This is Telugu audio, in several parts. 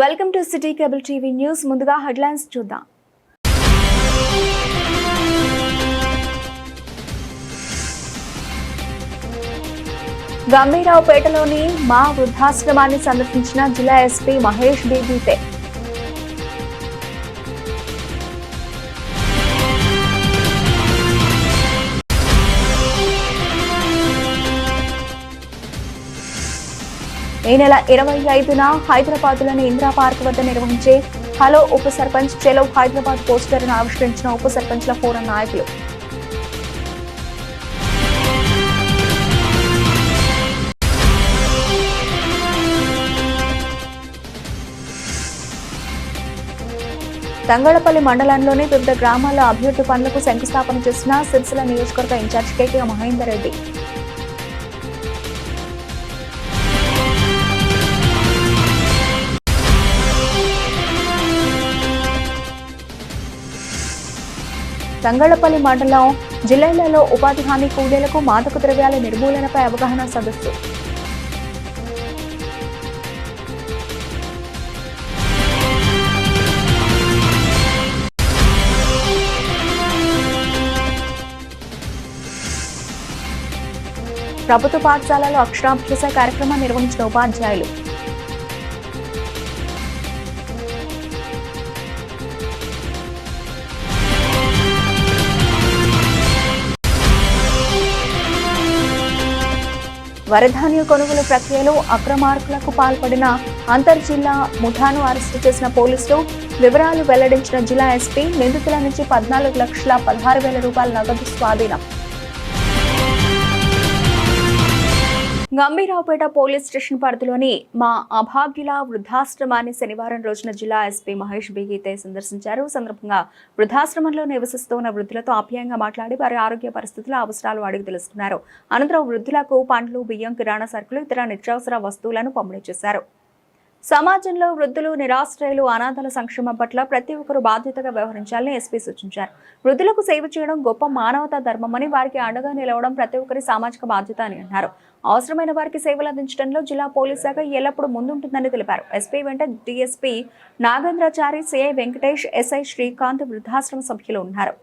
Welcome to city cable TV news. ముందుగా హెడ్లైన్స్ చూద్దాం. గంభీరావుపేటలోని మా వృద్ధాశ్రమాన్ని సందర్శించిన జిల్లా ఎస్పీ మహేష్ బి గీతే. ఈ నెల 25న హైదరాబాద్లోని ఇందిరా పార్క్ వద్ద నిర్వహించే హలో ఉప సర్పంచ్ చెలో హైదరాబాద్ పోస్టర్ను ఆవిష్కరించిన ఉప సర్పంచ్ల ఫోరం నాయకులు. తంగళపల్లి మండలంలోని వివిధ గ్రామాల్లో అభివృద్ధి పనులకు శంకుస్థాపన చేసిన సిరిసిల్ల నియోజకవర్గ ఇన్ఛార్జ్ కేకే మహేందర్ రెడ్డి. తంగళపల్లి మండలం జిల్లాలలో ఉపాధి హామీ కూలీలకు మాదక ద్రవ్యాల నిర్మూలనపై అవగాహన సదస్సు. ప్రభుత్వ పాఠశాలలో అక్షరాభ్యాస కార్యక్రమం నిర్వహించిన ఉపాధ్యాయులు. వరధాన్య కొనుగోలు ప్రక్రియలో అక్రమార్కులకు పాల్పడిన అంతర్జిల్లా ముఠాను అరెస్టు చేసిన పోలీసులు. వివరాలు వెల్లడించిన జిల్లా ఎస్పీ. నిందితుల నుంచి 14,16,000 రూపాయల నగదు స్వాధీనం. గంభీరావుపేట పోలీస్ స్టేషన్ పరిధిలోని మా అభాగ్యుల వృద్ధాశ్రమాన్ని శనివారం రోజున జిల్లా ఎస్పీ మహేష్ బి గీతే సందర్శించారు. సందర్భంగా వృద్ధాశ్రమంలో నివసిస్తున్న వృద్ధులతో ఆప్యాయంగా మాట్లాడి వారి ఆరోగ్య పరిస్థితుల అవసరాలు అడిగి తెలుసుకున్నారు. అనంతరం వృద్ధులకు పండ్లు, బియ్యం, కిరాణా సరుకులు, ఇతర నిత్యావసర వస్తువులను పంపిణీ చేశారు. సమాజంలో వృద్ధులు, నిరాశ్రయులు, అనాథల సంక్షేమం పట్ల ప్రతి ఒక్కరూ బాధ్యతగా వ్యవహరించాలని ఎస్పీ సూచించారు. వృద్ధులకు సేవ చేయడం గొప్ప మానవతా ధర్మమని, వారికి అండగా నిలవడం ప్రతి ఒక్కరి సామాజిక బాధ్యత అని అన్నారు. అవసరమైన వారికి సేవలు అందించడంలో జిల్లా పోలీస్ శాఖ ఎల్లప్పుడూ ముందుంటుందని తెలిపారు. ఎస్పీ వెంట DSP Nagendrachari, CI Venkatesh, SI Srikanth వృద్ధాశ్రమ సభ్యులు ఉన్నారు.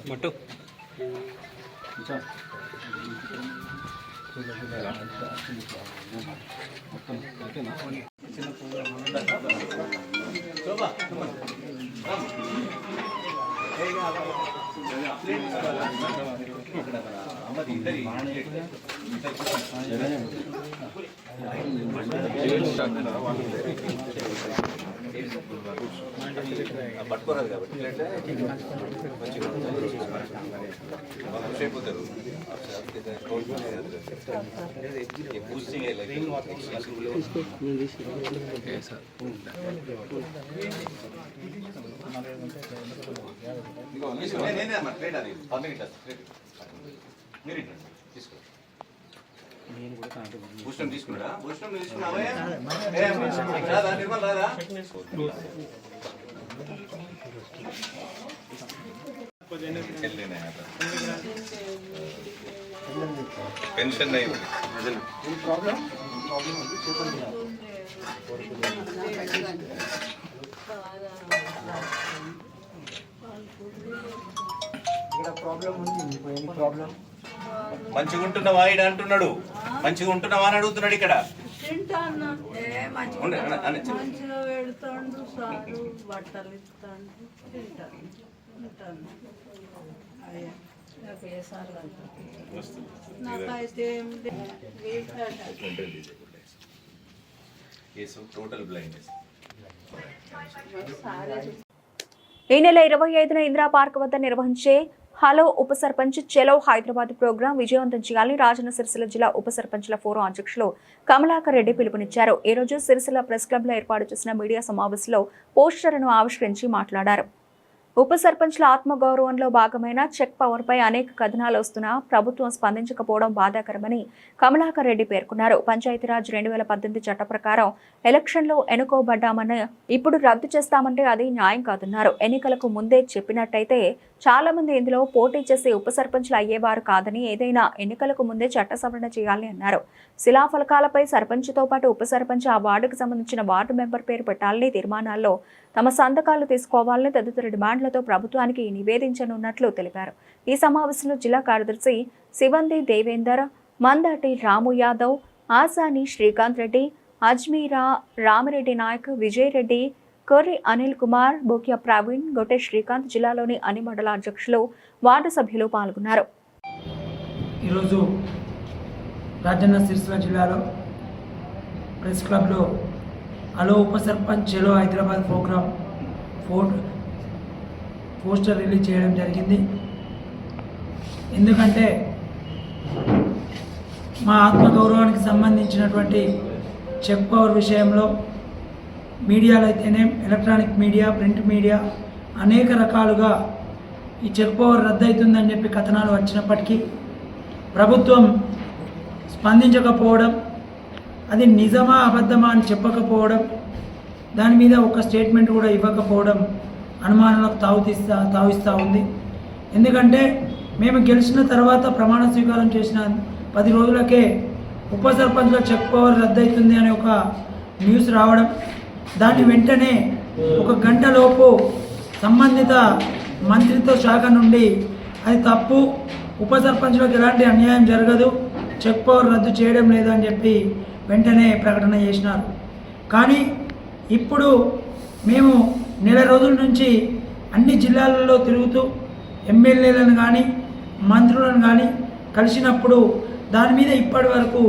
మట్టు పట్టుకోరాదు కాబట్టి అయిపోతారు. మీరు తీసుకో. భూషణం తీసుకున్నాడా? భూషణం తీసుకున్నావా? నిర్మల్ రాదా? पेंशन नहीं होगी प्रॉब्लम మంచిగా ఉంటున్నావా ఇడ అంటున్నాడు. మంచిగా ఉంటున్నావా అని అడుగుతున్నాడు ఇక్కడ. మంచిగా పెడతాడు సారు, బట్టలు ఇస్తాడు, తింటాను. నాకు ఏ సార్ కనపడలేదు. వస్తుంది. నాకైతే ఏం టోటల్ బ్లైండ్నెస్. ఈ నెల 25న ఇందిరా పార్క్ వద్ద నిర్వహించే హలో ఉప సర్పంచ్ చెలో హైదరాబాద్ ప్రోగ్రాం విజయవంతం చేయాలని రాజన్న సిరిసిల్ల జిల్లా ఉప సర్పంచ్ల ఫోరం అధ్యక్షులు కమలాకర్ రెడ్డి పిలుపునిచ్చారు. ఈ రోజు సిరిసిల్ల ప్రెస్ క్లబ్ లో ఏర్పాటు చేసిన మీడియా సమావేశంలో పోస్టర్ను ఆవిష్కరించి మాట్లాడారు. ఉప సర్పంచ్ల ఆత్మగౌరవంలో భాగమైన చెక్ పవర్ పై అనేక కథనాలు వస్తున్నా ప్రభుత్వం స్పందించకపోవడం బాధాకరమని కమలాకర్ రెడ్డి పేర్కొన్నారు. పంచాయతీరాజ్ 2018 చట్ట ప్రకారం ఎలక్షన్లో ఎన్నుకోబడ్డామని ఇప్పుడు రద్దు చేస్తామంటే అది న్యాయం కాదన్నారు. ఎన్నికలకు ముందే చెప్పినట్టయితే చాలా మంది ఇందులో పోటీ చేసి ఉప సర్పంచ్లు అయ్యేవారు కాదని, ఏదైనా ఎన్నికలకు ముందే చట్ట సవరణ చేయాలని అన్నారు. శిలాఫలకాలపై సర్పంచ్తో పాటు ఉప సర్పంచ్ ఆ వార్డుకు సంబంధించిన వార్డు మెంబర్ పేరు పెట్టాలని, తీర్మానాల్లో తమ సంతకాలు తీసుకోవాలని తదితర డిమాండ్లతో ప్రభుత్వానికి నివేదించనున్నట్లు తెలిపారు. ఈ సమావేశంలో జిల్లా కార్యదర్శి శివంది దేవేందర్, మందాటి రాము యాదవ్, ఆసాని శ్రీకాంత్ రెడ్డి, అజ్మీరా రామిరెడ్డి నాయక్, విజయ్ రెడ్డి, కొర్రి అనిల్ కుమార్, బోక్య ప్రవీణ్, గొట్టె శ్రీకాంత్, జిల్లాలోని అన్ని మండల అధ్యక్షులు, వార్డు సభ్యులు పాల్గొన్నారు. ఈరోజు రాజన్న సిరిసిల్ల జిల్లాలో ప్రెస్ క్లబ్లో హలో ఉప సర్పంచ్ చెలో హైదరాబాద్ ప్రోగ్రాం పోస్టర్ రిలీజ్ చేయడం జరిగింది. ఎందుకంటే మా ఆత్మగౌరవానికి సంబంధించినటువంటి చెక్ పవర్ విషయంలో మీడియాలో అయితేనే, ఎలక్ట్రానిక్ మీడియా, ప్రింట్ మీడియా అనేక రకాలుగా ఈ చెక్ పవర్ రద్దవుతుందని చెప్పి కథనాలు వచ్చినప్పటికీ ప్రభుత్వం స్పందించకపోవడం, అది నిజమా అబద్ధమా అని చెప్పకపోవడం, దాని మీద ఒక స్టేట్మెంట్ కూడా ఇవ్వకపోవడం అనుమానాలకు తావిస్తూ ఉంది. ఎందుకంటే మేము గెలిచిన తర్వాత ప్రమాణ స్వీకారం చేసిన 10 రోజులకే ఉప సర్పంచ్ల చెక్ పవర్ రద్దవుతుంది అనే ఒక న్యూస్ రావడం, దాని వెంటనే 1 గంటలోపు సంబంధిత మంత్రిత్వ శాఖ నుండి అది తప్పు, ఉప సర్పంచ్లకు ఎలాంటి అన్యాయం జరగదు, చెక్ పవర్ రద్దు చేయడం లేదని చెప్పి వెంటనే ప్రకటన చేసినారు. కానీ ఇప్పుడు మేము నెల రోజుల నుంచి అన్ని జిల్లాలలో తిరుగుతూ ఎమ్మెల్యేలను కానీ మంత్రులను కానీ కలిసినప్పుడు దాని మీద ఇప్పటి వరకు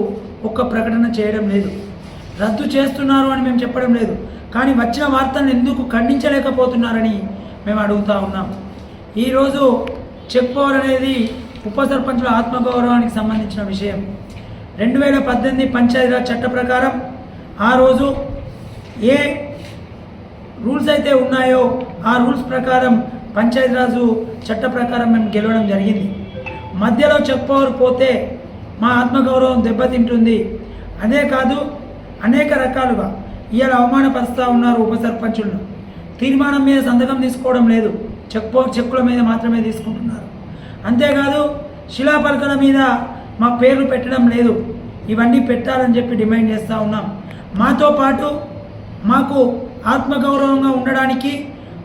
ఒక్క ప్రకటన చేయడం లేదు. రద్దు చేస్తున్నారు అని మేము చెప్పడం లేదు, కానీ వచ్చిన వార్తలను ఎందుకు ఖండించలేకపోతున్నారని మేము అడుగుతూ ఉన్నాం. ఈరోజు చెక్ పవర్ అనేది ఉప సర్పంచుల ఆత్మగౌరవానికి సంబంధించిన విషయం. 2018 పంచాయతీరాజ్ చట్ట ప్రకారం ఆ రోజు ఏ రూల్స్ అయితే ఉన్నాయో ఆ రూల్స్ ప్రకారం పంచాయతీరాజు చట్ట ప్రకారం మేము గెలవడం జరిగింది. మధ్యలో చెక్ పవర్ పోతే మా ఆత్మగౌరవం దెబ్బతింటుంది. అదే కాదు, అనేక రకాలుగా ఇవాళ అవమానపరుస్తూ ఉన్నారు ఉప సర్పంచులను. తీర్మానం మీద సంతకం తీసుకోవడం లేదు, చెక్కుల మీద మాత్రమే తీసుకుంటున్నారు. అంతేకాదు శిలాఫలకాల మీద మా పేర్లు పెట్టడం లేదు. ఇవన్నీ పెట్టాలని చెప్పి డిమాండ్ చేస్తూ ఉన్నాం. మాతో పాటు మాకు ఆత్మగౌరవంగా ఉండడానికి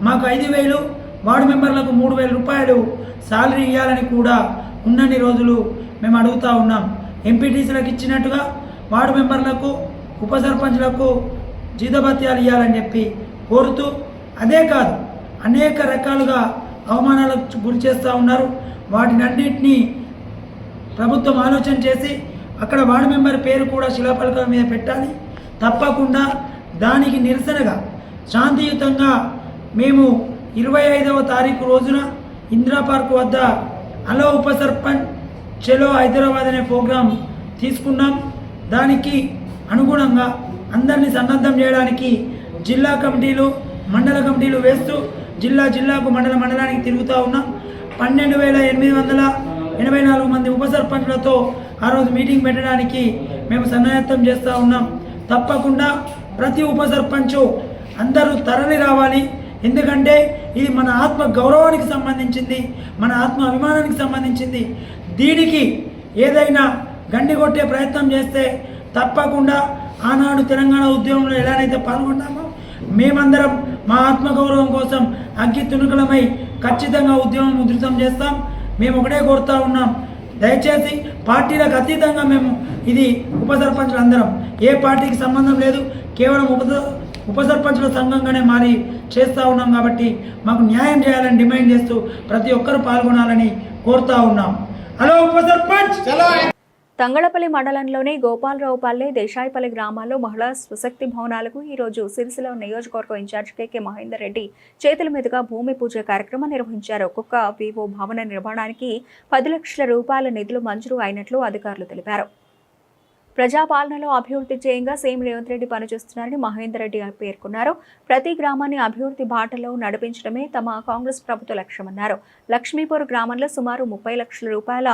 మాకు 5,000, వార్డు మెంబర్లకు 3,000 రూపాయలు శాలరీ ఇవ్వాలని కూడా ఉన్నన్ని రోజులు మేము అడుగుతూ ఉన్నాం. ఎంపీటీసీలకు ఇచ్చినట్టుగా వార్డు మెంబర్లకు, ఉప సర్పంచ్లకు జీతభత్యాలు ఇవ్వాలని చెప్పి కోరుతూ, అదే కాదు అనేక రకాలుగా అవమానాలకు గురి చేస్తూ ఉన్నారు. వాటినన్నింటినీ ప్రభుత్వం ఆలోచన చేసి అక్కడ వార్డు మెంబర్ పేరు కూడా శిలాఫలకాల మీద పెట్టాలి. తప్పకుండా దానికి నిరసనగా శాంతియుతంగా మేము 25వ తారీఖు రోజున ఇందిరా పార్క్ వద్ద హలో ఉప సర్పంచ్ చెలో హైదరాబాద్ అనే ప్రోగ్రాం తీసుకున్నాం. దానికి అనుగుణంగా అందరినీ సన్నద్ధం చేయడానికి జిల్లా కమిటీలు, మండల కమిటీలు వేస్తూ జిల్లాకు మండలానికి తిరుగుతూ ఉన్నాం. 12,884 మంది ఉప సర్పంచ్లతో ఆ రోజు మీటింగ్ పెట్టడానికి మేము సన్నాయత్తం చేస్తూ ఉన్నాం. తప్పకుండా ప్రతి ఉప సర్పంచు అందరూ తరలి రావాలి. ఎందుకంటే ఇది మన ఆత్మ గౌరవానికి సంబంధించింది, మన ఆత్మ అభిమానానికి సంబంధించింది. దీనికి ఏదైనా గండి కొట్టే ప్రయత్నం చేస్తే తప్పకుండా ఆనాడు తెలంగాణ ఉద్యమంలో ఎలానైతే పాల్గొన్నామో మేమందరం మా ఆత్మగౌరవం కోసం అగ్గి తునుకలమై ఖచ్చితంగా ఉద్యమం ఉధృతం చేస్తాం. మేము ఒకటే కోరుతూ ఉన్నాం, దయచేసి పార్టీలకు అతీతంగా మేము ఇది ఉప సర్పంచులు అందరం, ఏ పార్టీకి సంబంధం లేదు, కేవలం ఉప సర్పంచుల సంఘంగానే మారి చేస్తూ ఉన్నాం. కాబట్టి మాకు న్యాయం చేయాలని డిమాండ్ చేస్తూ ప్రతి ఒక్కరూ పాల్గొనాలని కోరుతా ఉన్నాం. హలో ఉప సర్పంచ్. తంగళపల్లి మండలంలోని గోపాలరావుపల్లి, దేశాయిపల్లి గ్రామాల్లో మహిళా స్వశక్తి భవనాలకు ఈరోజు సిరిసిల్ల నియోజకవర్గ ఇన్ఛార్జ్ కె మహేందర్ రెడ్డి చేతుల మీదుగా భూమి పూజ కార్యక్రమం నిర్వహించారు. ఒక్కొక్క వివో భవన నిర్మాణానికి 10 లక్షల రూపాయల నిధులు మంజూరు అయినట్లు అధికారులు తెలిపారు. ప్రజాపాలనలో అభివృద్ధి చేయంగా సీఎం రేవంత్ రెడ్డి పనిచేస్తున్నారని మహేందర్ రెడ్డి పేర్కొన్నారు. ప్రతి గ్రామాన్ని అభివృద్ధి బాటలో నడిపించడమే తమ కాంగ్రెస్ ప్రభుత్వ లక్ష్యమన్నారు. లక్ష్మీపూర్ గ్రామంలో సుమారు 30 లక్షల రూపాయల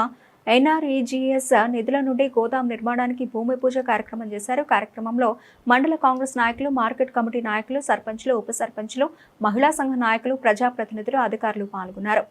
NREGS నిధుల నుండి గోదాం నిర్మాణానికి భూమి పూజ కార్యక్రమం చేశారు. కార్యక్రమంలో మండల కాంగ్రెస్ నాయకులు, మార్కెట్ కమిటీ నాయకులు, సర్పంచ్లు, ఉప సర్పంచ్లు, మహిళా సంఘ నాయకులు, ప్రజాప్రతినిధులు, అధికారులు పాల్గొన్నారు.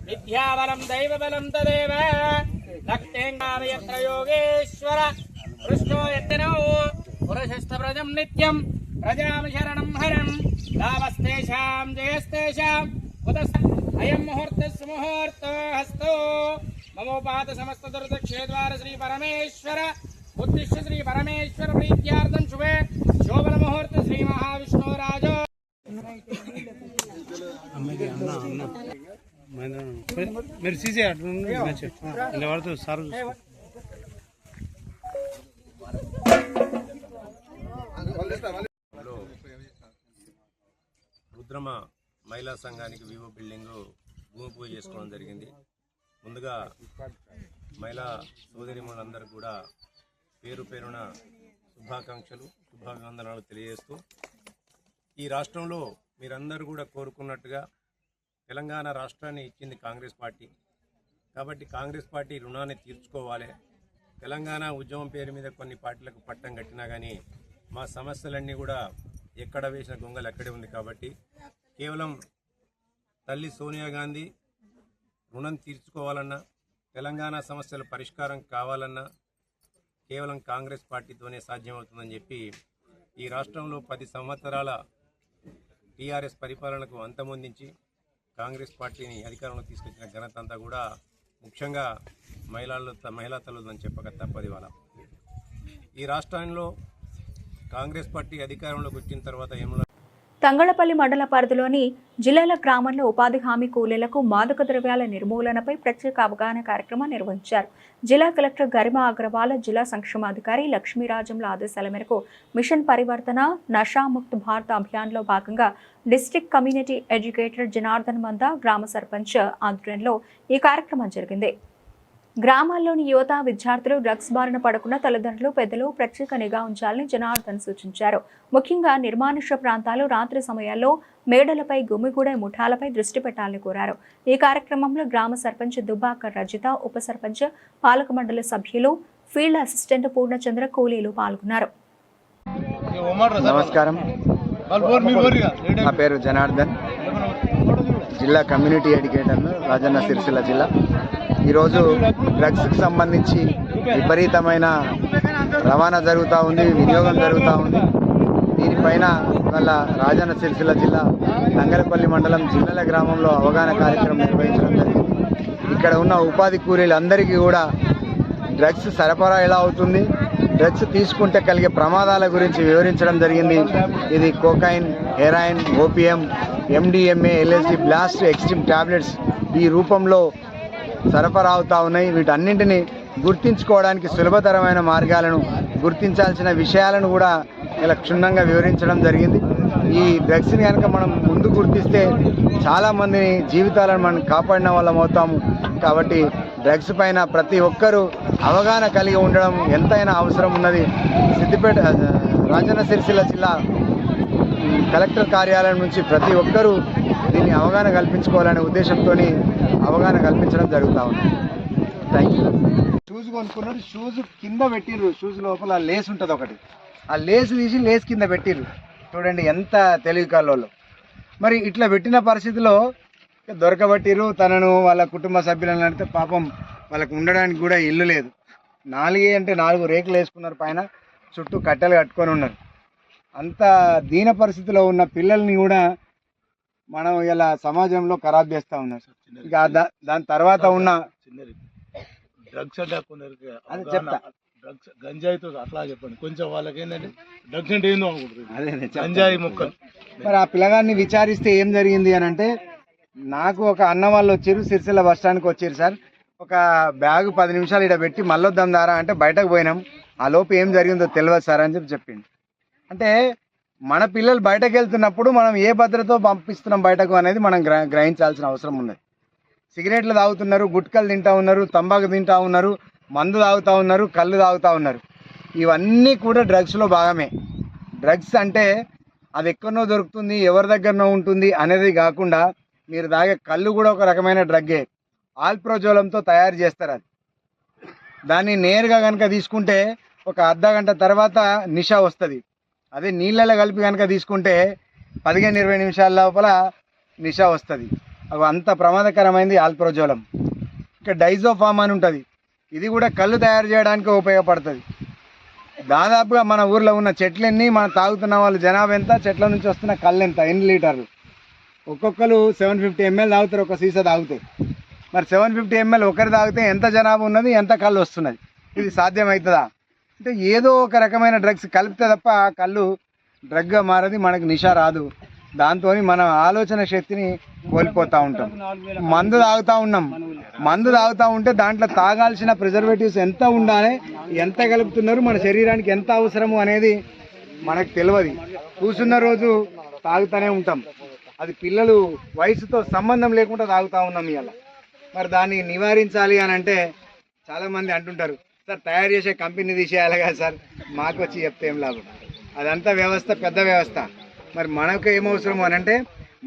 విద్యాబలం దైవబలం తదేవ రక్తేంగామయత్ర యోగేశ్వర కృష్ణో యత్నో పురుషస్థవ్రజం నిత్యం ప్రజాం శరణం హరం రామస్తేషాం జయస్తేషాం అయం ముహూర్తస్సు ముహూర్తో హస్తో మమోపాత సమస్త దుర్దక్షేద్వార శ్రీ పరమేశ్వర ఉద్దిశ్య శ్రీ పరమేశ్వర ప్రీత్యార్థం శుభే శోభన ముహూర్త శ్రీ మహావిష్ణు రాజో మీరు సీసీ అట్లా వాడుతూ సార్ రుద్రమ మహిళా సంఘానికి వివో బిల్డింగ్ భూమి పూజ చేసుకోవడం జరిగింది. ముందుగా మహిళా సోదరిమణులందరూ కూడా పేరు పేరున శుభాకాంక్షలు తెలియజేస్తూ, ఈ రాష్ట్రంలో మీరందరూ కూడా కోరుకున్నట్టుగా తెలంగాణ రాష్ట్రాన్ని ఇచ్చింది కాంగ్రెస్ పార్టీ. కాబట్టి కాంగ్రెస్ పార్టీ రుణాన్ని తీర్చుకోవాలి. తెలంగాణ ఉద్యమం పేరు మీద కొన్ని పార్టీలకు పట్టం కట్టినా కానీ మా సమస్యలన్నీ కూడా ఎక్కడ వేసిన గొంగలు అక్కడే ఉంది. కాబట్టి కేవలం తల్లి సోనియా గాంధీ రుణం తీర్చుకోవాలన్నా, తెలంగాణ సమస్యల పరిష్కారం కావాలన్నా కేవలం కాంగ్రెస్ పార్టీతోనే సాధ్యమవుతుందని చెప్పి ఈ రాష్ట్రంలో 10 సంవత్సరాల టీఆర్ఎస్ పరిపాలనకు అంతమొందించి కాంగ్రెస్ పార్టీని అధికారంలో తీసుకొచ్చిన ఘనత అంతా కూడా ముఖ్యంగా మహిళా తల్లులని చెప్పక తప్పది. వాళ్ళ ఈ రాష్ట్రంలో కాంగ్రెస్ పార్టీ అధికారంలోకి వచ్చిన తర్వాత ఏమన్నా తంగళపల్లి మండల పరిధిలోని జిల్లాల గ్రామంలో ఉపాధి హామీ కూలీలకు మాదక ద్రవ్యాల నిర్మూలనపై ప్రత్యేక అవగాహన కార్యక్రమం నిర్వహించారు. జిల్లా కలెక్టర్ గరిమా అగ్రవాల్, జిల్లా సంక్షేమాధికారి లక్ష్మీరాజంల ఆదేశాల మేరకు మిషన్ పరివర్తన నషాముక్త్ భారత్ అభియాన్లో భాగంగా డిస్ట్రిక్ట్ కమ్యూనిటీ ఎడ్యుకేటర్ జనార్దన్ మంద, గ్రామ సర్పంచ్ ఆధ్వర్యంలో ఈ కార్యక్రమం జరిగింది. గ్రామాల్లోని యువత, విద్యార్థులు డ్రగ్స్ బారిన పడకుండా తల్లిదండ్రులు, పెద్దలు ప్రత్యేక నిఘా ఉంచాలని జనార్దన్ సూచించారు. ముఖ్యంగా నిర్మానుష్య ప్రాంతాలు, రాత్రి సమయాల్లో మేడలపై, గుమిగూడే ముఠాలపై దృష్టి పెట్టాలని కోరారు. ఈ కార్యక్రమంలో గ్రామ సర్పంచ్ దుబ్బాక రజిత, ఉప సర్పంచ్, పాలక మండలి సభ్యులు, ఫీల్డ్ అసిస్టెంట్ పూర్ణచంద్ర, కూలీలు పాల్గొన్నారు. నమస్కారం, నా పేరు జనార్దన్, జిల్లా కమ్యూనిటీ ఎడ్యుకేటర్, రాజన్న సిరిసిల్ల జిల్లా. ఈరోజు డ్రగ్స్కి సంబంధించి విపరీతమైన రవాణా జరుగుతూ ఉంది, వినియోగం జరుగుతూ ఉంది. దీనిపైన వాళ్ళ రాజన్న సిరిసిల్ల జిల్లా తంగలపల్లి మండలం జిల్లల గ్రామంలో అవగాహన కార్యక్రమం నిర్వహించడం జరిగింది. ఇక్కడ ఉన్న ఉపాధి కూలీలందరికీ కూడా డ్రగ్స్ సరఫరా ఎలా అవుతుంది, డ్రగ్స్ తీసుకుంటే కలిగే ప్రమాదాల గురించి వివరించడం జరిగింది. ఇది cocaine, heroin, OPM, MDMA, LSD, blast, extreme tablets ఈ రూపంలో సరఫరా అవుతూ ఉన్నాయి. వీటన్నింటినీ గుర్తించుకోవడానికి సులభతరమైన మార్గాలను, గుర్తించాల్సిన విషయాలను కూడా ఇలా క్షుణ్ణంగా వివరించడం జరిగింది. ఈ డ్రగ్స్ని కనుక మనం ముందు గుర్తిస్తే చాలామంది జీవితాలను మనం కాపాడిన వాళ్ళం అవుతాము. కాబట్టి డ్రగ్స్ పైన ప్రతి ఒక్కరూ అవగాహన కలిగి ఉండడం ఎంతైనా అవసరం ఉన్నది. సిద్దిపేట రాజన్న సిరిసిల్ల జిల్లా కలెక్టర్ కార్యాలయం నుంచి ప్రతి ఒక్కరూ దీన్ని అవగాహన కల్పించుకోవాలనే ఉద్దేశంతో అవగాహన కల్పించడం జరుగుతూ ఉంది. Thank you. షూస్ కొనుక్కున్నారు, షూస్ కింద పెట్టిర్రు, షూస్ లోపల లేస్ ఉంటుంది ఒకటి, ఆ లేస్ తీసి లేస్ కింద పెట్టిర్రు. చూడండి ఎంత తెలివి కల్లోళ్ళు. మరి ఇట్లా పెట్టిన పరిస్థితిలో దొరకబట్టిరు. తనను వాళ్ళ కుటుంబ సభ్యులను అంటే పాపం వాళ్ళకు ఉండడానికి కూడా ఇల్లు లేదు. 4 రేకులు వేసుకున్నారు, పైన చుట్టూ కట్టెలు కట్టుకొని ఉన్నారు. అంత దీన పరిస్థితిలో ఉన్న పిల్లల్ని కూడా మనం ఇలా సమాజంలో ఖరాబ్ చేస్తూ ఉన్నారు. ఇక దాని తర్వాత ఉన్న డ్రగ్స్ అంటే కొందరికి అది చెప్తా, డ్రగ్స్ గంజాయితో అట్లా చెప్పండి కొంచెం వాళ్ళకి ఏంటంటే డ్రగ్స్ అంటే ఏందో అనుకుంటుంది. అదే గంజాయి మొక్కలు. మరి ఆ పిల్లగాన్ని విచారిస్తే ఏం జరిగింది అని అంటే, నాకు ఒక అన్న వాళ్ళు వచ్చారు, సిరిసిల్ల బస్ స్టాండ్కి వచ్చారు సార్, ఒక బ్యాగ్ 10 నిమిషాలు ఇక్కడ పెట్టి మళ్ళొద్దాం దారా అంటే బయటకు పోయినాం, ఆ లోపు ఏం జరిగిందో తెలియదు సార్ అని చెప్పింది. అంటే మన పిల్లలు బయటకు వెళ్తున్నప్పుడు మనం ఏ భద్రతో పంపిస్తున్నాం బయటకు అనేది మనం గ్రహించాల్సిన అవసరం ఉన్నది. సిగరెట్లు తాగుతున్నారు, గుట్కలు తింటూ ఉన్నారు, తంబాకు తింటూ ఉన్నారు, మందు తాగుతూ ఉన్నారు, కళ్ళు తాగుతూ ఉన్నారు. ఇవన్నీ కూడా డ్రగ్స్లో భాగమే. డ్రగ్స్ అంటే అది ఎక్కడనో దొరుకుతుంది, ఎవరి దగ్గరనో ఉంటుంది అనేది కాకుండా మీరు తాగే కళ్ళు కూడా ఒక రకమైన డ్రగ్గే. ఆల్ప్రోజోలంతో తయారు చేస్తారు. అది దాన్ని నేరుగా కనుక తీసుకుంటే ఒక అర్ధగంట తర్వాత నిషా వస్తుంది. అదే నీళ్ళలో కలిపి కనుక తీసుకుంటే 15-20 నిమిషాల లోపల నిషా వస్తుంది. అవి అంత ప్రమాదకరమైనది ఆల్ప్రోజోలం. ఇంకా డైజోఫామ్ అని ఉంటుంది, ఇది కూడా కళ్ళు తయారు చేయడానికి ఉపయోగపడుతుంది. దాదాపుగా మన ఊర్లో ఉన్న చెట్లన్నీ మనం తాగుతున్న వాళ్ళు జనాభా ఎంత, చెట్ల నుంచి వస్తున్న కళ్ళు ఎంత, ఎన్ని లీటర్లు. ఒక్కొక్కరు 750 ml తాగుతారు, ఒక సీసా తాగుతాయి. మరి 750 ml ఒకరు తాగితే ఎంత జనాభా ఉన్నది, ఎంత కళ్ళు వస్తున్నది? ఇది సాధ్యమవుతుందా? అంటే ఏదో ఒక రకమైన డ్రగ్స్ కలిపితే తప్ప కళ్ళు డ్రగ్గా మారది, మనకు నిషా రాదు. దాంతో మన ఆలోచన శక్తిని కోల్పోతూ ఉంటాం. మందు తాగుతూ ఉంటే దాంట్లో తాగాల్సిన ప్రిజర్వేటివ్స్ ఎంత ఉండాలి, ఎంత కలుపుతున్నారు, మన శరీరానికి ఎంత అవసరము అనేది మనకు తెలియదు. కూర్చున్న రోజు తాగుతూనే ఉంటాం. అది పిల్లలు వయసుతో సంబంధం లేకుండా తాగుతూ ఉన్నాం ఇవాళ. మరి దాన్ని నివారించాలి అని అంటే చాలామంది అంటుంటారు, సార్ తయారు చేసే కంపెనీ తీసేయాలి కదా సార్, మాకు వచ్చి చెప్తే ఏం లాభం, అదంతా వ్యవస్థ పెద్ద వ్యవస్థ. మరి మనకు ఏమవసరం అని అంటే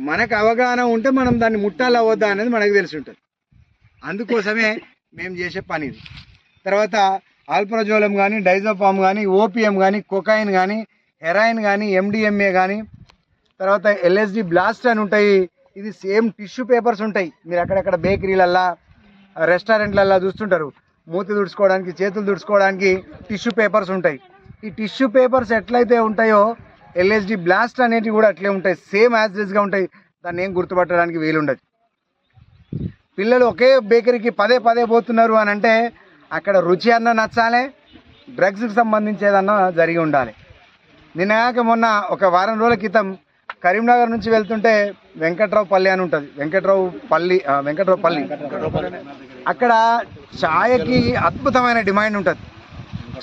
మనకు అవగాహన ఉంటే మనం దాన్ని ముట్టాలా వద్దా అనేది మనకు తెలిసి ఉంటుంది. అందుకోసమే మేము చేసే పని ఇది. తర్వాత ఆల్ప్రోజోలం కానీ, డైజోఫామ్ కానీ, ఓపిఎం కానీ, కొకైన్ కానీ, హెరాయిన్ కానీ, ఎండిఎంఏ కానీ, తర్వాత ఎల్ఎస్డి బ్లాస్ట్ అని ఉంటాయి. ఇది సేమ్ టిష్యూ పేపర్స్ ఉంటాయి. మీరు అక్కడక్కడ బేకరీలల్లా, రెస్టారెంట్లల్లా చూస్తుంటారు, మూతి తుడుచుకోవడానికి, చేతులు తుడుచుకోవడానికి టిష్యూ పేపర్స్ ఉంటాయి. ఈ టిష్యూ పేపర్స్ ఎట్లయితే ఉంటాయో ఎల్ఎస్డి బ్లాస్ట్ అనేటివి కూడా అట్లే ఉంటాయి, సేమ్ యాజ్గా ఉంటాయి. దాన్ని ఏం గుర్తుపట్టడానికి వీలుండదు. పిల్లలు ఒకే బేకరీకి పదే పోతున్నారు అని అంటే అక్కడ రుచి అన్న నచ్చాలి, డ్రగ్స్కి సంబంధించేదన్నా జరిగి ఉండాలి. నిన్నగాక మొన్న ఒక వారం రోజుల క్రితం కరీంనగర్ నుంచి వెళ్తుంటే వెంకట్రావు పల్లి అని ఉంటుంది, వెంకట్రావు పల్లి, అక్కడ ఛాయకి అద్భుతమైన డిమాండ్ ఉంటుంది,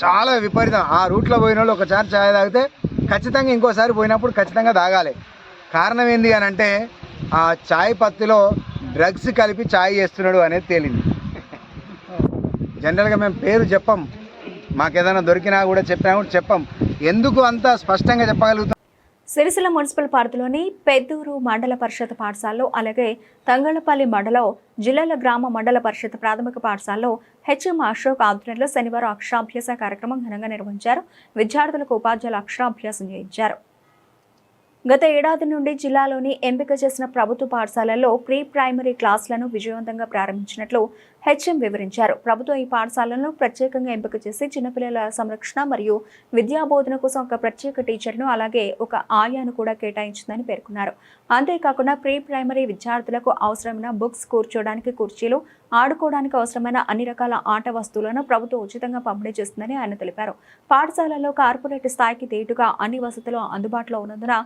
చాలా విపరీతం. ఆ రూట్లో పోయిన వాళ్ళు ఒకసారి ఛాయ్ తాగితే ఖచ్చితంగా ఇంకోసారి పోయినప్పుడు ఖచ్చితంగా తాగాలి. కారణం ఏంది అని అంటే ఆ ఛాయ్ పత్తిలో డ్రగ్స్ కలిపి ఛాయ్ చేస్తున్నాడు అనేది తేలింది. జనరల్గా మేము పేరు చెప్పం, మాకేదైనా దొరికినా కూడా చెప్పినా కూడా చెప్పం. ఎందుకు అంత స్పష్టంగా చెప్పగలుగుతాం? సిరిసిల్ల మున్సిపల్ పరిధిలోని పెద్దూరు మండల పరిషత్ పాఠశాలలో, అలాగే తంగళ్లపల్లి మండలం జిల్లాల గ్రామ మండల పరిషత్ ప్రాథమిక పాఠశాలలో హెచ్ఎం అశోక్ ఆధ్వర్యంలో శనివారం అక్షరాభ్యాస కార్యక్రమం ఘనంగా నిర్వహించారు. విద్యార్థులకు ఉపాధ్యాయులు అక్షరాభ్యాసం చేయించారు. గత ఏడాది నుండి జిల్లాలోని ఎంపిక చేసిన ప్రభుత్వ పాఠశాలల్లో ప్రీ ప్రైమరీ క్లాసులను విజయవంతంగా ప్రారంభించినట్లు హెచ్ఎం వివరించారు. ప్రభుత్వం ఈ పాఠశాలను ప్రత్యేకంగా ఎంపిక చేసి చిన్నపిల్లల సంరక్షణ మరియు విద్యాబోధన కోసం ఒక ప్రత్యేక టీచర్ను, అలాగే ఒక ఆయాను కూడా కేటాయించిందని పేర్కొన్నారు. అంతేకాకుండా ప్రీ ప్రైమరీ విద్యార్థులకు అవసరమైన బుక్స్, కూర్చోడానికి కుర్చీలు, ఆడుకోవడానికి అవసరమైన అన్ని రకాల ఆట వస్తువులను ప్రభుత్వం ఉచితంగా పంపిణీ చేస్తుందని ఆయన తెలిపారు. పాఠశాలలో కార్పొరేట్ స్థాయికి దీటుగా అన్ని వసతులు అందుబాటులో ఉన్నందున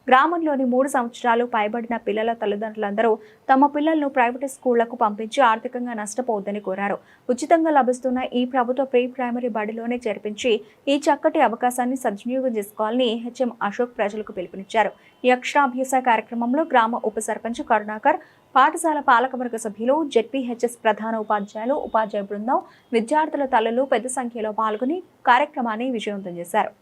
గ్రామంలోని 3 సంవత్సరాలు పైబడిన పిల్లల తల్లిదండ్రులందరూ తమ పిల్లలను ప్రైవేటు స్కూళ్లకు పంపించి ఆర్థికంగా నష్టపోతున్నారు మోసపోవద్దని కోరారు. ఉచితంగా లభిస్తున్న ఈ ప్రభుత్వ ప్రీ ప్రైమరీ బడిలోనే చేర్పించి ఈ చక్కటి అవకాశాన్ని సద్వినియోగం చేసుకోవాలని హెచ్ఎం అశోక్ ప్రజలకు పిలుపునిచ్చారు. ఈ అక్షరాభ్యాస కార్యక్రమంలో గ్రామ ఉప సర్పంచ్ కరుణాకర్, పాఠశాల పాలకవర్గ సభ్యులు, జెడ్పీహెచ్ఎస్ ప్రధాన ఉపాధ్యాయులు, ఉపాధ్యాయ బృందం, విద్యార్థుల తల్లులు పెద్ద సంఖ్యలో పాల్గొని కార్యక్రమాన్ని విజయవంతం చేశారు.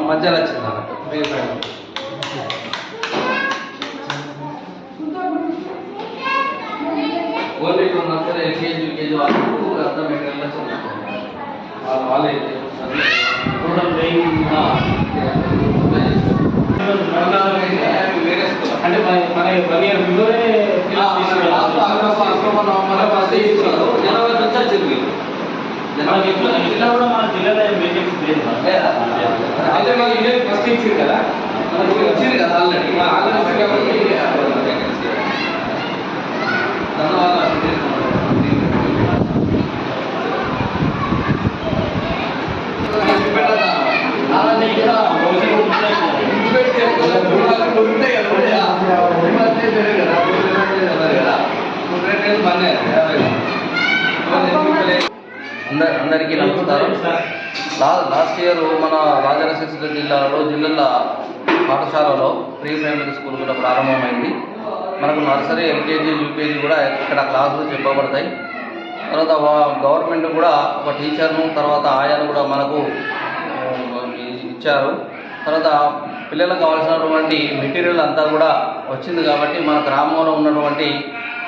మధ్యలో వచ్చింది ఓన్లీ నర్సరీ ఎల్కేజీ యూకేజీ వాళ్ళకు అర్థం వాళ్ళే టోటల్ అంటే మన 1 year బిలోనే జనవరి నుంచి వచ్చింది. జిల్లా కూడా మన జిల్లాలో వేకెన్సీ లేదు అయితే మన ఇండియా ఫస్ట్ ఇచ్చింది కదా, మనకి వచ్చింది కదా ఆల్రెడీ వేకెన్సీ దానివల్ల అందరికీ నమస్కారం. లాస్ట్ ఇయర్ మన రాజన్న సిరిసిల్ల జిల్లాలో పాఠశాలలో ప్రీ ప్రైమరీ స్కూల్ కూడా ప్రారంభమైంది. మనకు నర్సరీ ఎల్కేజీ యూకేజీ కూడా ఇక్కడ క్లాసులు చెప్పబడతాయి. తర్వాత గవర్నమెంట్ కూడా ఒక టీచర్ను తర్వాత ఆయాను కూడా మనకు ఇచ్చారు. తర్వాత పిల్లలకు కావాల్సినటువంటి మెటీరియల్ అంతా కూడా వచ్చింది కాబట్టి మన గ్రామంలో ఉన్నటువంటి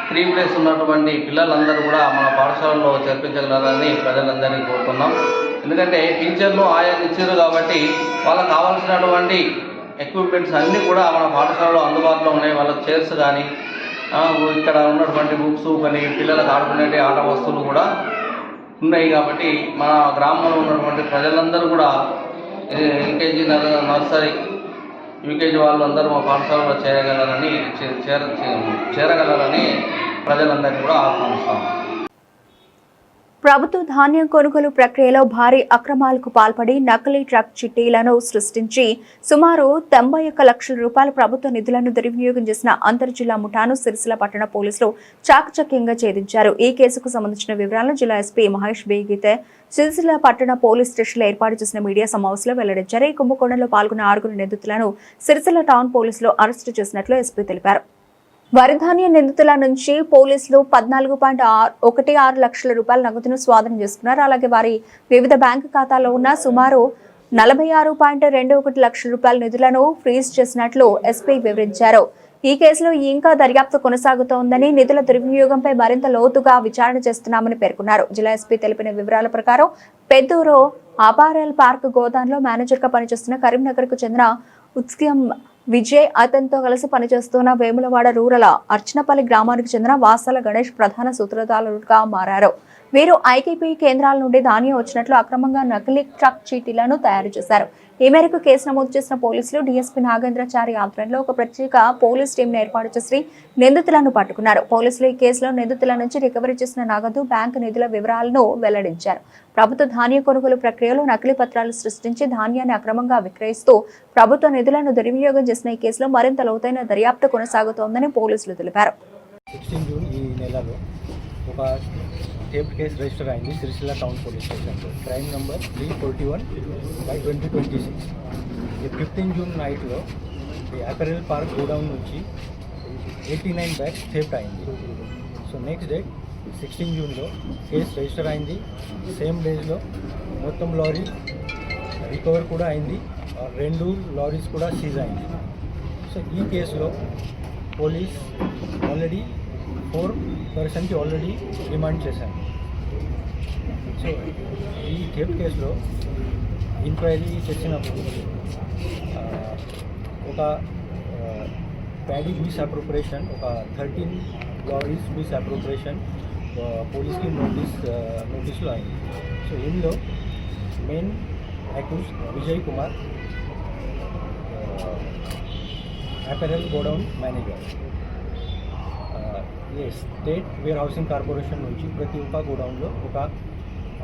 3 ప్లేస్ ఉన్నటువంటి పిల్లలందరూ కూడా మన పాఠశాలలో చేర్పించగలరని ప్రజలందరినీ కోరుతున్నాం. ఎందుకంటే టీచర్ను ఆయాన్ని ఇచ్చారు కాబట్టి వాళ్ళకు కావాల్సినటువంటి ఎక్విప్మెంట్స్ అన్నీ కూడా మన పాఠశాలలో అందుబాటులో ఉన్నాయి. వాళ్ళకి చైర్స్ కానీ ఇక్కడ ఉన్నటువంటి బుక్స్ కానీ పిల్లలకు ఆడుకునే ఆట వస్తువులు కూడా ఉన్నాయి. కాబట్టి మన గ్రామంలో ఉన్నటువంటి ప్రజలందరూ కూడా ఎల్కేజీ నర్సరీ యూకేజీ వాళ్ళు అందరూ మా పాఠశాలలో చేరగలరని ప్రజలందరినీ కూడా ఆహ్వానిస్తాం. ప్రభుత్వ ధాన్యం కొనుగోలు ప్రక్రియలో భారీ అక్రమాలకు పాల్పడి నకిలీ ట్రక్ చిట్టీలను సృష్టించి సుమారు 91 లక్షల రూపాయల ప్రభుత్వ నిధులను దుర్వినియోగం చేసిన అంతర్జిల్లా ముఠాను సిరిసిల్ల పట్టణ పోలీసులు చాకచక్యంగా ఛేదించారు. ఈ కేసుకు సంబంధించిన వివరాలను జిల్లా ఎస్పీ మహేష్ బేగితే సిరిసిల్ల పట్టణ పోలీస్ స్టేషన్లో ఏర్పాటు చేసిన మీడియా సమావేశంలో వెల్లడించారు. ఈ కుంభకోణంలో పాల్గొన్న 6 నిందితులను సిరిసిల్ల టౌన్ పోలీసులు అరెస్టు చేసినట్లు ఎస్పీ తెలిపారు. వరిధాన్య నిందితుల నుంచి పోలీసులు 14.16 లక్షల రూపాయల నగదును స్వాధీనం చేసుకున్నారు. అలాగే వారి వివిధ బ్యాంకు ఖాతాల్లో ఉన్న సుమారు 46.21 లక్షల రూపాయల నిధులను ఫ్రీజ్ చేసినట్లు ఎస్పీ వివరించారు. ఈ కేసులో ఇంకా దర్యాప్తు కొనసాగుతోందని, నిధుల దుర్వినియోగంపై మరింత లోతుగా విచారణ చేస్తున్నామని పేర్కొన్నారు. జిల్లా ఎస్పీ తెలిపిన వివరాల ప్రకారం పెద్దూరు అపారల్ పార్క్ గోదాంలో మేనేజర్గా పనిచేస్తున్న కరీంనగర్కు చెందిన ఉత్స్యం విజయ్, అతనితో కలిసి పనిచేస్తున్న వేములవాడ రూరల్ అర్చనపల్లి గ్రామానికి చెందిన వాసాల గణేష్ ప్రధాన సూత్రధారులుగా మారారు. వీరు ఐకేపీ కేంద్రాల నుండి ధాన్యం వచ్చినట్లు అక్రమంగా నకిలీ ట్రక్ చీటీలను తయారు చేశారు. ఈ మేరకు కేసు నమోదు చేసిన పోలీసులు డీఎస్పీ నాగేంద్రచారి ఆధ్వర్యంలో ఒక ప్రత్యేక పోలీస్ టీంను ఏర్పాటు చేసి నిందితులను పట్టుకున్నారు. పోలీసులు ఈ కేసులో నిందితుల నుంచి రికవరీ చేసిన నగదు, బ్యాంకు నిధుల వివరాలను వెల్లడించారు. ప్రభుత్వ ధాన్య కొనుగోలు ప్రక్రియలో నకిలీ పత్రాలు సృష్టించి ధాన్యాన్ని అక్రమంగా విక్రయిస్తూ ప్రభుత్వ నిధులను దుర్వినియోగం చేసిన ఈ కేసులో మరింత లోతైన దర్యాప్తు కొనసాగుతోందని పోలీసులు తెలిపారు. 16 జూన్ ఈ నెలలో ఒక థెఫ్ట్ కేసు రిజిస్టర్ అయింది సిరిసిల్ల టౌన్ పోలీస్ స్టేషన్లో. Crime number 341/2026. 15 జూన్ నైట్లో ఈ అపెరల్ పార్క్ గోడౌన్ నుంచి 89 బ్యాగ్స్ థెఫ్ట్ అయింది. సో నెక్స్ట్ డే 16 జూన్లో కేసు రిజిస్టర్ అయింది. సేమ్ డేస్లో మొత్తం లారీ రికవర్ కూడా అయింది. 2 లారీస్ కూడా సీజ్ అయింది. సో ఈ కేసులో పోలీస్ ఆల్రెడీ 4 పర్సన్కి ఆల్రెడీ రిమాండ్ చేశాను. సో ఈ థెఫ్ట్ కేసులో ఎంక్వైరీ చేసినప్పుడు ఒక ప్యాడీ మిస్ అప్రోప్రియేషన్, ఒక 13 లారీస్ మిస్ అప్రోప్రియేషన్ పోలీస్కి నోటీసులు అయింది. సో ఇందులో main accused Vijay Kumar, apparel godown manager. State warehousing corporation నుంచి ప్రతి ఒక్క గోడౌన్లో ఒక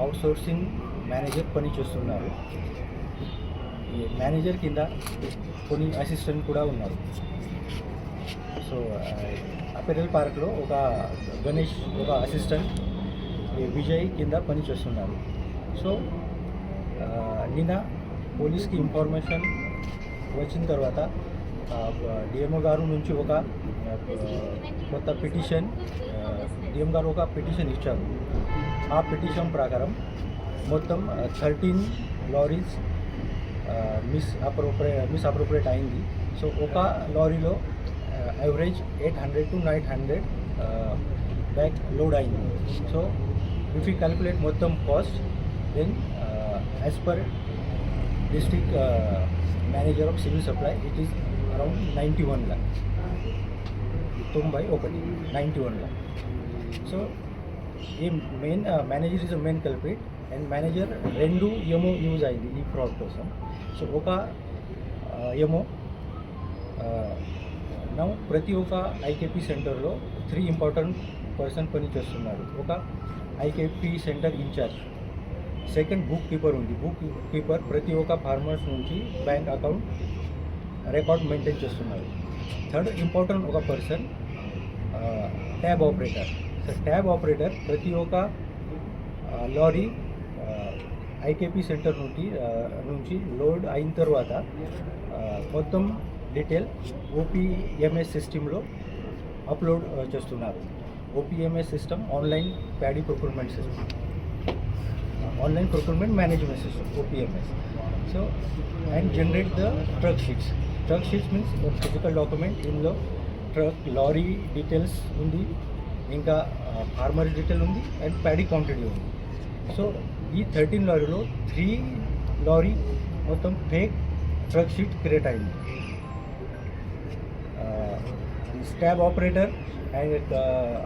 అవుట్సోర్సింగ్ మేనేజర్ పనిచేస్తున్నారు. ఈ మేనేజర్ కింద కొన్ని అసిస్టెంట్ కూడా ఉన్నారు. సో అపెరల్ పార్క్లో ఒక గణేష్, ఒక అసిస్టెంట్ విజయ్ కింద పనిచేస్తున్నారు. సో నిన్న పోలీస్కి ఇన్ఫర్మేషన్ వచ్చిన తర్వాత డిఎంఓ గారు నుంచి ఒక కొత్త పిటిషన్, డిఎం గారు ఒక పిటిషన్ ఇచ్చారు. ఆ పిటిషన్ ప్రకారం మొత్తం 13 లారీస్ మిస్ అప్రోప్రియేట్ అయింది. సో ఒక లారీలో యావరేజ్ 800 to 900 బ్యాగ్ లోడ్ అయింది. సో ఇఫ్ యూ క్యాలిక్యులేట్ మొత్తం cost, then as per district manager of civil supply it is around 91 lakh. 91 lakh. So ఈ main manager is main culprit and manager 2 ఎమో యూజ్ అయింది ఈ ఫ్రాడ్ కోసం. సో ఒక ఎమో నా ప్రతి ఒక్క ఐకేపీ సెంటర్లో 3 ఇంపార్టెంట్ పర్సన్ పని చేస్తున్నారు. ఒక IKP center in charge, second book keeper ఉంది. బుక్ కీపర్ ప్రతి ఒక్క ఫార్మర్స్ నుంచి బ్యాంక్ అకౌంట్ రికార్డ్ మెయింటైన్ చేస్తున్నారు. థర్డ్ ఇంపార్టెంట్ ఒక person tab operator. So tab operator ప్రతి ఒక్క లారీ ఐకేపీ సెంటర్ నుంచి లోడ్ అయిన తర్వాత మొత్తం డీటెయిల్ ఓపీఎంఎస్ సిస్టంలో అప్లోడ్ చేస్తున్నారు. OPMS system online paddy procurement system, online procurement management system OPMS. So and generate the truck sheets. Truck sheets means physical document. ఇందులో ట్రక్ లారీ డీటెయిల్స్ ఉంది, ఇంకా ఫార్మర్ డీటెయిల్ ఉంది అండ్ ప్యాడీ క్వాంటిటీ ఉంది. సో ఈ 13 లారీలో 3 లారీ మొత్తం ఫేక్ ట్రక్ షీట్ క్రియేట్ అయింది. స్టాబ్ operator and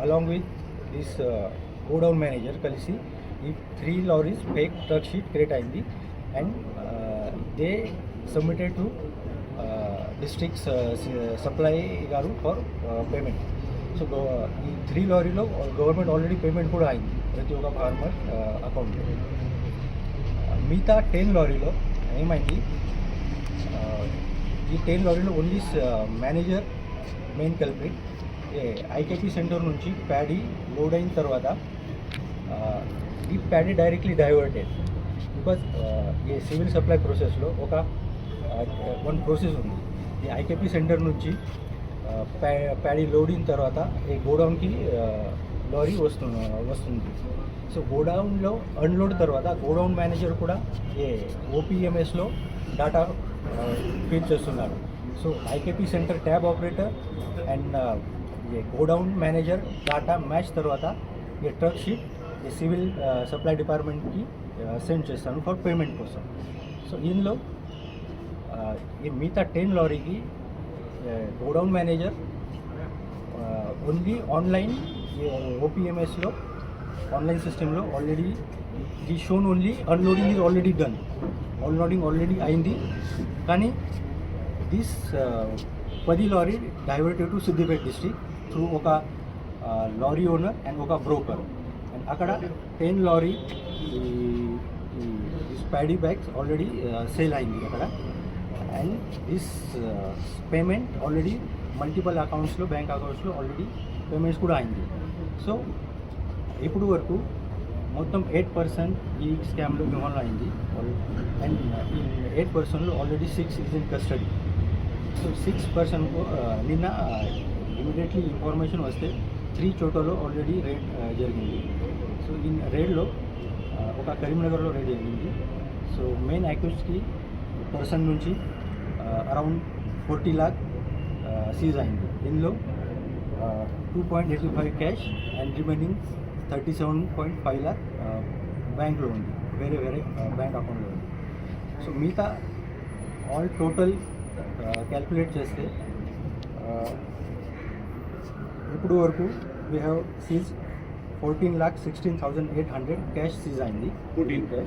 along with this godown manager కలిసి ఈ 3 lorries fake truck sheet create అయింది. And they submitted to district supply గారు ఫర్ పేమెంట్. సో ఈ 3 లారీలో గవర్నమెంట్ ఆల్రెడీ పేమెంట్ కూడా అయింది ప్రతి ఒక్క ఫార్మర్ అకౌంట్లో. మిగతా 10 లారీలో ఏమైంది, ఈ 10 లారీలో only manager main culprit. IKP center నుంచి ప్యాడీ లోడ్ అయిన తర్వాత ఈ ప్యాడీ డైరెక్ట్లీ డైవర్టెడ్. బికాజ్ ఈ సివిల్ సప్లై ప్రాసెస్లో వన్ ప్రాసెస్ ఉంది. ఈ ఐకేపీ సెంటర్ నుంచి ప్యాడీ లోడ్ అయిన తర్వాత ఈ గోడౌన్కి లారీ వస్తుంది. సో గోడౌన్లో అన్లోడ్ తర్వాత గోడౌన్ మేనేజర్ కూడా ఏ ఓపీఎంఎస్లో డాటా ఫీడ్ చేస్తున్నారు. So IKP center tab operator and ये गोडाउन मैनेजर डाटा मैच తర్వాత ये ट्रक शीट ये सिविल सप्लाई डिपार्टमेंट की सेंड చేస్తాను ఫర్ పేమెంట్ కోసం. సో ఇందులో ఈ మిగతా 10 లారీకి గోడౌన్ మేనేజర్ ఓన్లీ ఆన్లైన్ ఓపీఎంఎస్లో ఆన్లైన్ సిస్టంలో ఆల్రెడీ ఈ shown only unloading is already done, unloading already అయింది. కానీ this 10 lorry diverted to Siddipet district through ఒక లారీ ఓనర్ అండ్ ఒక బ్రోకర్. అండ్ అక్కడ 10 lorry paddy bags already sale అయింది అక్కడ. And this payment already multiple అకౌంట్స్లో బ్యాంక్ అకౌంట్స్లో ఆల్రెడీ పేమెంట్స్ కూడా అయింది. సో ఇప్పుడు వరకు మొత్తం 8% ఈ స్కామ్లో ఇన్వాల్వ్ అయింది. అండ్ ఈ 8%లో already 6 is in custody. So 6% నిన్న ఇమీడియట్లీ ఇన్ఫర్మేషన్ వస్తే 3 చోట్లలో ఆల్రెడీ రేడ్ జరిగింది. సో ఈ రేడ్లో ఒక కరీంనగర్లో రేడ్ జరిగింది. సో మెయిన్ అక్యూజ్డ్కి పర్సన్ నుంచి అరౌండ్ 40 lakh సీజ్ అయింది. ఇందులో 2.85 క్యాష్ అండ్ రిమైనింగ్ 37.5 lakh బ్యాంక్లో ఉంది, వేరే వేరే బ్యాంక్ అకౌంట్లో ఉంది. సో మిగతా ఆల్ టోటల్ క్యాల్కులేట్ చేస్తే ఇప్పుడు వరకు we have seize 14,16,800 cash seize అయింది. 14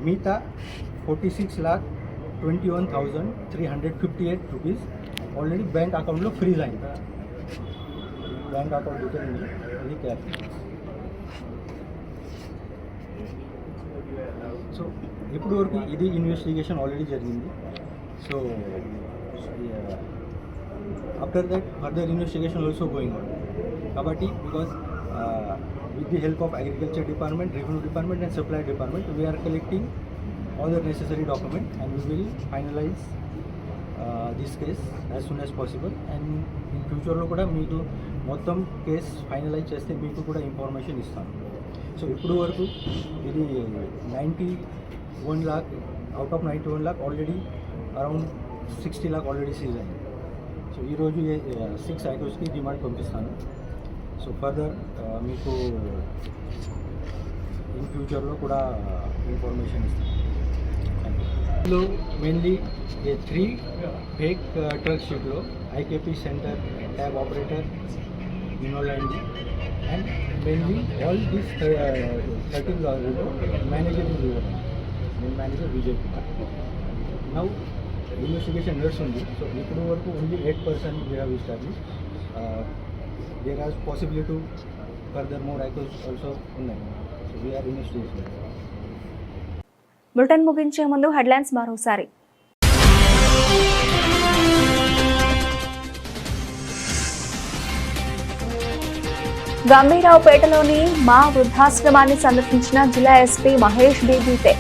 మిగతా 46,21,358 రూపీస్ ఆల్రెడీ బ్యాంక్ అకౌంట్లో ఫ్రీజ్ అయింది. బ్యాంక్ అకౌంట్ డీటెయిల్ ఉంది, అది క్యాష్. సో ఇప్పుడు వరకు ఇది ఇన్వెస్టిగేషన్ ఆల్రెడీ జరిగింది. So after that further investigation also going on. కాబట్టి because with the help of agriculture department, revenue department and supply department we are collecting all the necessary document and we will finalize this case as soon as possible. And in ఫ్యూచర్లో కూడా మీకు మొత్తం కేస్ ఫైనలైజ్ చేస్తే మీకు కూడా ఇన్ఫర్మేషన్ ఇస్తాను. సో ఇప్పుడు వరకు ఇది 91 lakh out of 91 lakh already around 60 lakh already seize అయింది. సో ఈరోజు 6 అక్యూజ్డ్కి డిమాండ్ పంపిస్తాను. సో ఫర్దర్ మీకు ఇన్ ఫ్యూచర్లో కూడా ఇన్ఫర్మేషన్ ఇస్తాను. ఇందులో మెయిన్లీ 3 ఫేక్ ట్రక్ షీట్లో IKP center tab operator involve అయింది. అండ్ మెయిన్లీ ఆల్ దిస్ 13 లారీలో manager manager Vijay Kumar. Now investigation నడుస్తుంది. సో ఇప్పుడు వరకు only 8% we have established. There are possibility to further more accused also ఉన్నాయి. So we are investigation. బులెటిన్ ముగించే ముందు హెడ్లైన్స్ మరోసారి. గంభీరావుపేటలోని మా వృద్ధాశ్రమాన్ని సందర్శించిన జిల్లా ఎస్పీ మహేష్ బీబీతే.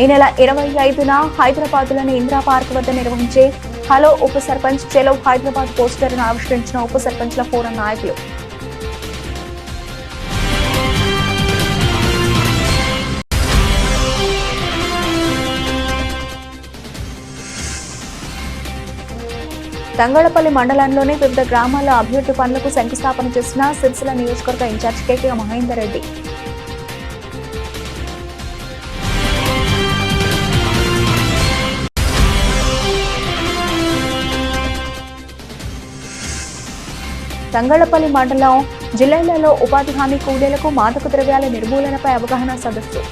ఈ నెల 25న హైదరాబాద్లోని ఇందిరా పార్క్ వద్ద నిర్వహించే హలో ఉప సర్పంచ్ చెలో హైదరాబాద్ పోస్టర్ను ఆవిష్కరించిన ఉప సర్పంచ్ల ఫోరం నాయకులు. తంగళపల్లి మండలంలోని వివిధ గ్రామాల్లో అభివృద్ధి పనులకు శంకుస్థాపన చేసిన సిరిసిల్ల నియోజకవర్గ ఇన్ఛార్జ్ కేకే మహేందర్ రెడ్డి. తంగళ్లపల్లి మండలం జిల్లాలలో ఉపాధి హామీ కూలీలకు మాదక ద్రవ్యాల నిర్మూలనపై అవగాహన సదస్సు.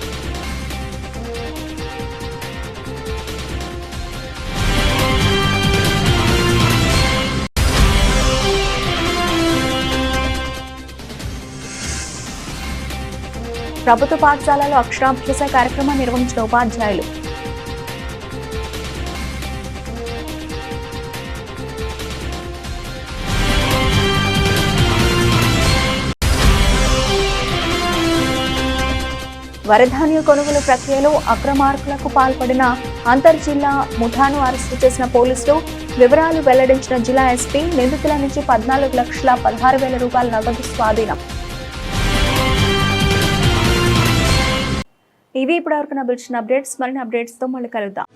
ప్రభుత్వ పాఠశాలలో అక్షరాభ్యాస కార్యక్రమం నిర్వహించిన ఉపాధ్యాయులు. వరధాన్య కొనుగోలు ప్రక్రియలో అక్రమార్కులకు పాల్పడిన అంతర్జిల్లా ముఠాను అరెస్టు చేసిన పోలీసులు. వివరాలు వెల్లడించిన జిల్లా ఎస్పీ. నిందితుల నుంచి 14,16,000 రూపాయల నగదు స్వాధీనం. ఇవి ఇప్పటివరకు నా బులెటిన్ అప్డేట్స్. మరిన్ని అప్డేట్స్తో మళ్ళీ కలుద్దాం.